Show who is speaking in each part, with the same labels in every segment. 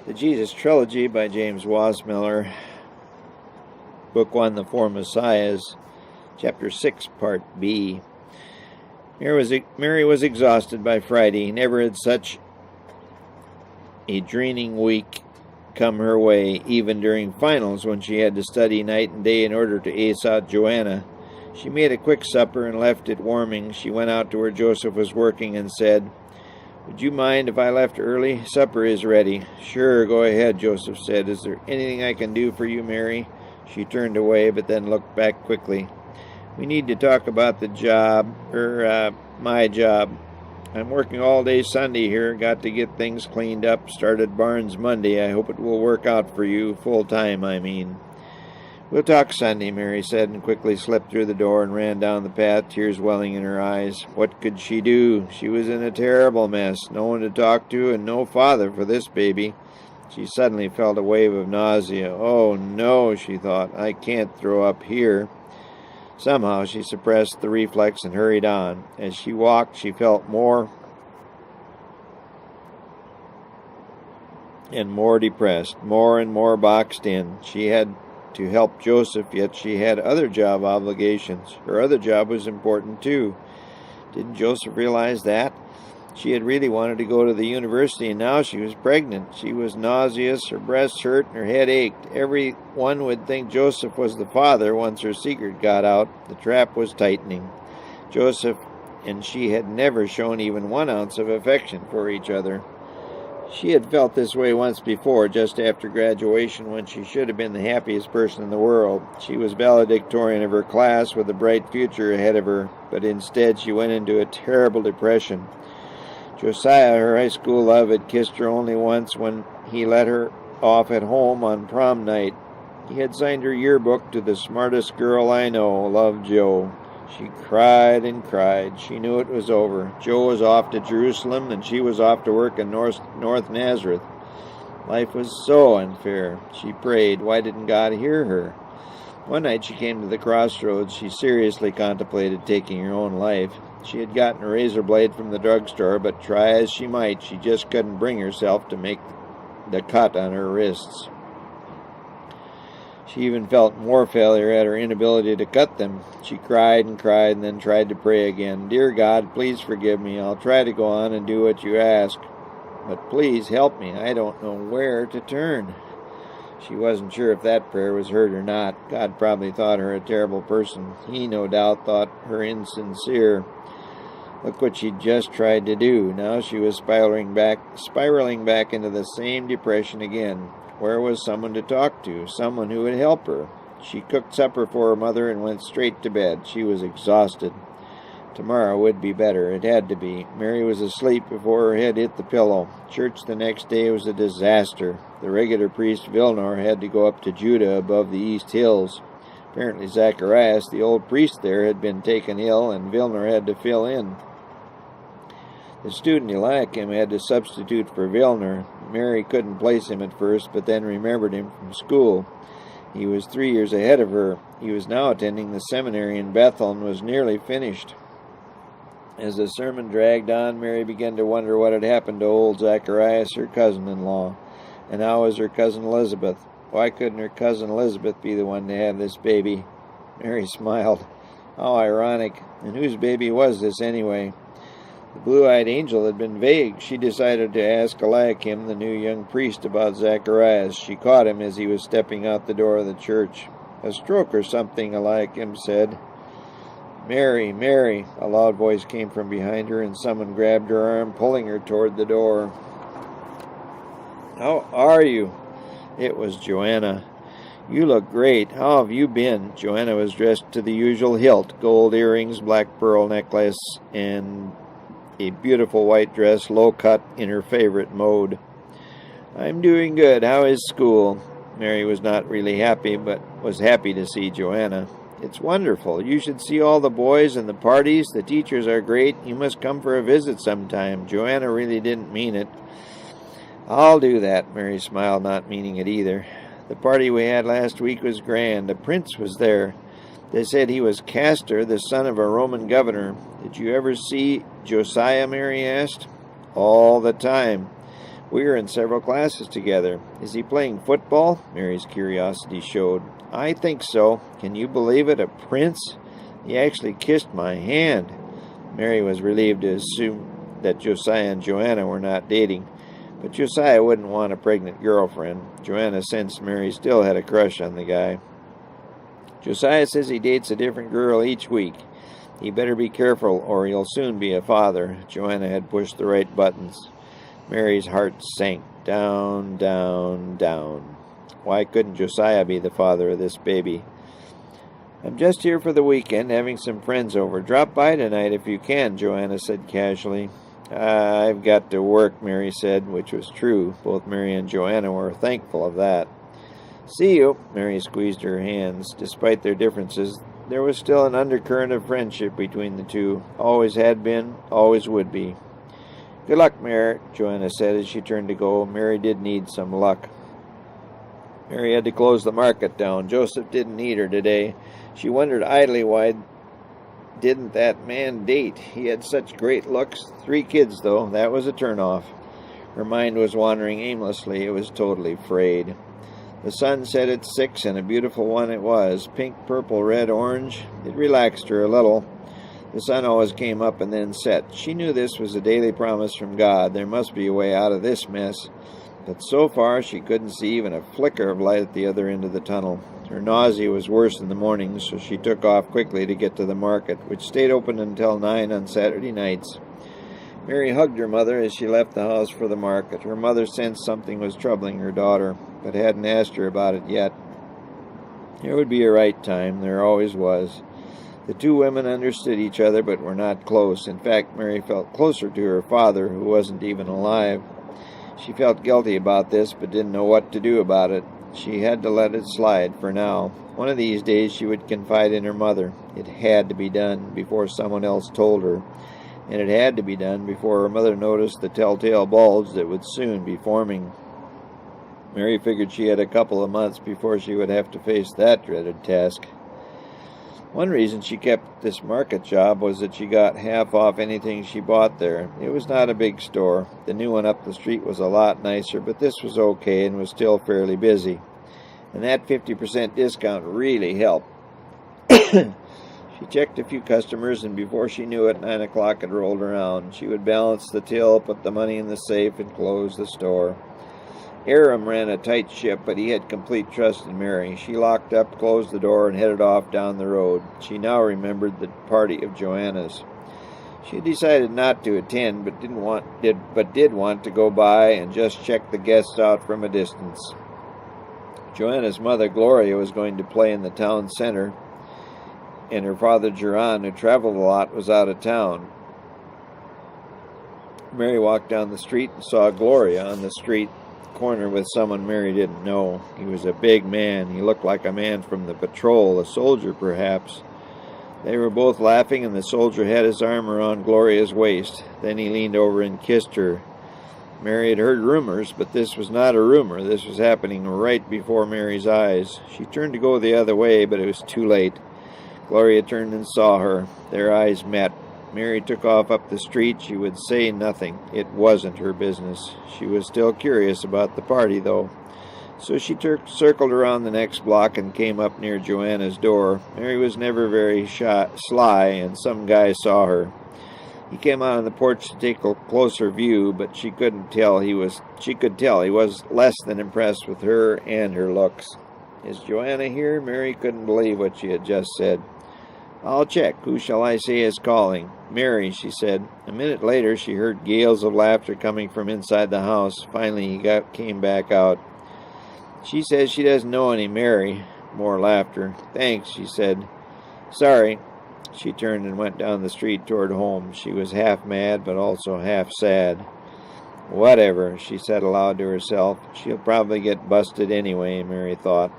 Speaker 1: The Jesus Trilogy by James Wasmiller, Book 1, The Four Messiahs, Chapter 6, Part B. Mary was exhausted by Friday. Never had such a draining week come her way, even during finals when she had to study night and day in order to ace out Joanna. She made a quick supper and left it warming. She went out to where Joseph was working and said, "Would you mind if I left early? Supper is ready." "Sure, go ahead," Joseph said. "Is there anything I can do for you, Mary?" She turned away, but then looked back quickly. "We need to talk about the job, my job. I'm working all day Sunday here. Got to get things cleaned up. Started Barnes Monday. I hope it will work out for you, full time, I mean." "We'll talk Sunday," Mary said, and quickly slipped through the door and ran down the path, tears welling in her eyes. What could she do? She was in a terrible mess. No one to talk to, and no father for this baby. She suddenly felt a wave of nausea. "Oh, no," she thought. "I can't throw up here." Somehow she suppressed the reflex and hurried on. As she walked, she felt more and more depressed, more and more boxed in. She had to help Joseph, yet she had other job obligations. Her other job was important too. Didn't Joseph realize that? She had really wanted to go to the university, and now she was pregnant. She was nauseous, her breasts hurt, and her head ached. Everyone would think Joseph was the father once her secret got out. The trap was tightening. Joseph and she had never shown even 1 ounce of affection for each other. She had felt this way once before, just after graduation, when she should have been the happiest person in the world. She was valedictorian of her class with a bright future ahead of her, but instead she went into a terrible depression. Josiah, her high school love, had kissed her only once when he let her off at home on prom night. He had signed her yearbook to "The smartest girl I know, love, Joe." She cried and cried. She knew it was over. Joe was off to Jerusalem, and she was off to work in North Nazareth. Life was so unfair. She prayed. Why didn't God hear her? One night she came to the crossroads. She seriously contemplated taking her own life. She had gotten a razor blade from the drugstore, but try as she might, she just couldn't bring herself to make the cut on her wrists. She even felt more failure at her inability to cut them. She cried and then tried to pray again. "Dear God, please forgive me. I'll try to go on and do what you ask. But please help me. I don't know where to turn." She wasn't sure if that prayer was heard or not. God probably thought her a terrible person. He, no doubt, thought her insincere. Look what she'd just tried to do. Now she was spiraling back into the same depression again. Where was someone to talk to? Someone who would help her? She cooked supper for her mother and went straight to bed. She was exhausted. Tomorrow would be better. It had to be. Mary was asleep before her head hit the pillow. Church the next day was a disaster. The regular priest, Vilnor, had to go up to Judah above the East Hills. Apparently Zacharias, the old priest there, had been taken ill, and Vilnor had to fill in. The student Eliakim had to substitute for Vilnor. Mary couldn't place him at first, but then remembered him from school. He was 3 years ahead of her. He was now attending the seminary in Bethel and was nearly finished. As the sermon dragged on, Mary began to wonder what had happened to old Zacharias, her cousin-in-law. And how was her cousin Elizabeth? Why couldn't her cousin Elizabeth be the one to have this baby? Mary smiled. How ironic. And whose baby was this anyway? The blue-eyed angel had been vague. She decided to ask Eliakim, the new young priest, about Zacharias. She caught him as he was stepping out the door of the church. "A stroke or something," Eliakim said. "Mary, Mary," a loud voice came from behind her, and someone grabbed her arm, pulling her toward the door. "How are you?" It was Joanna. "You look great. How have you been?" Joanna was dressed to the usual hilt, gold earrings, black pearl necklace, and a beautiful white dress, low cut in her favorite mode. "I'm doing good. How is school?" Mary was not really happy, but was happy to see Joanna. "It's wonderful. You should see all the boys and the parties. The teachers are great. You must come for a visit sometime." Joanna really didn't mean it. "I'll do that," Mary smiled, not meaning it either. "The party we had last week was grand. A prince was there. They said he was Castor, the son of a Roman governor. Did you ever see Josiah?" Mary asked. "All the time. We were in several classes together. Is he playing football? Mary's curiosity showed. I think so. Can you believe it? A prince? He actually kissed my hand. Mary was relieved to assume that Josiah and Joanna were not dating, but Josiah wouldn't want a pregnant girlfriend. Joanna sensed Mary still had a crush on the guy. Josiah says he dates a different girl each week. He better be careful or he'll soon be a father. Joanna had pushed the right buttons. Mary's heart sank down, down, down. Why couldn't Josiah be the father of this baby? I'm just here for the weekend, having some friends over. Drop by tonight if you can, Joanna said casually. I've got to work, Mary said, which was true. Both Mary and Joanna were thankful of that. See you. Mary squeezed her hands. Despite their differences, there was still an undercurrent of friendship between the two. Always had been, always would be. Good luck, Mary, Joanna said as she turned to go. Mary did need some luck. Mary had to close the market down. Joseph didn't need her today. She wondered idly why didn't that man date. He had such great looks. 3 kids, though. That was a turnoff. Her mind was wandering aimlessly. It was totally frayed. The sun set at 6, and a beautiful one it was. Pink, purple, red, orange. It relaxed her a little. The sun always came up and then set. She knew this was a daily promise from God. There must be a way out of this mess. But so far she couldn't see even a flicker of light at the other end of the tunnel. Her nausea was worse in the mornings, so she took off quickly to get to the market, which stayed open until 9 on Saturday nights. Mary hugged her mother as she left the house for the market. Her mother sensed something was troubling her daughter, but hadn't asked her about it yet. There would be a right time. There always was. The 2 women understood each other, but were not close. In fact, Mary felt closer to her father, who wasn't even alive. She felt guilty about this, but didn't know what to do about it. She had to let it slide for now. One of these days she would confide in her mother. It had to be done before someone else told her. And it had to be done before her mother noticed the telltale bulge that would soon be forming. Mary figured she had a couple of months before she would have to face that dreaded task. One reason she kept this market job was that she got half off anything she bought there. It was not a big store. The new one up the street was a lot nicer, but this was okay and was still fairly busy. And that 50% discount really helped. She checked a few customers, and before she knew it, 9 o'clock had rolled around. She would balance the till, put the money in the safe, and close the store. Aram ran a tight ship, but he had complete trust in Mary. She locked up, closed the door, and headed off down the road. She now remembered the party of Joanna's. She decided not to attend, but did want to go by and just check the guests out from a distance. Joanna's mother, Gloria, was going to play in the town center, and her father, Geron, who traveled a lot, was out of town. Mary walked down the street and saw Gloria on the street corner with someone Mary didn't know. He was a big man. He looked like a man from the patrol, a soldier perhaps. They were both laughing, and the soldier had his arm around Gloria's waist. Then he leaned over and kissed her. Mary had heard rumors, but this was not a rumor. This was happening right before Mary's eyes. She turned to go the other way, but it was too late. Gloria turned and saw her. Their eyes met. Mary took off up the street. She would say nothing. It wasn't her business. She was still curious about the party, though. So she circled around the next block and came up near Joanna's door. Mary was never very sly, and some guy saw her. He came out on the porch to take a closer view, but she could tell he was less than impressed with her and her looks. Is Joanna here? Mary couldn't believe what she had just said. I'll check. Who shall I say is calling? Mary, she said. A minute later, she heard gales of laughter coming from inside the house. Finally, he came back out. She says she doesn't know any Mary. More laughter. Thanks, she said. Sorry. She turned and went down the street toward home. She was half mad, but also half sad. Whatever, she said aloud to herself. She'll probably get busted anyway, Mary thought.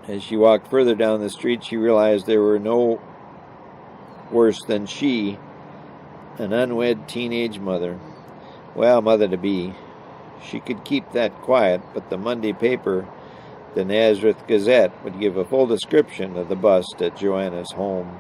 Speaker 1: As she walked further down the street, she realized there were no worse than she, an unwed teenage mother. Well, mother-to-be. She could keep that quiet, but the Monday paper, the Nazareth Gazette, would give a full description of the bust at Joanna's home.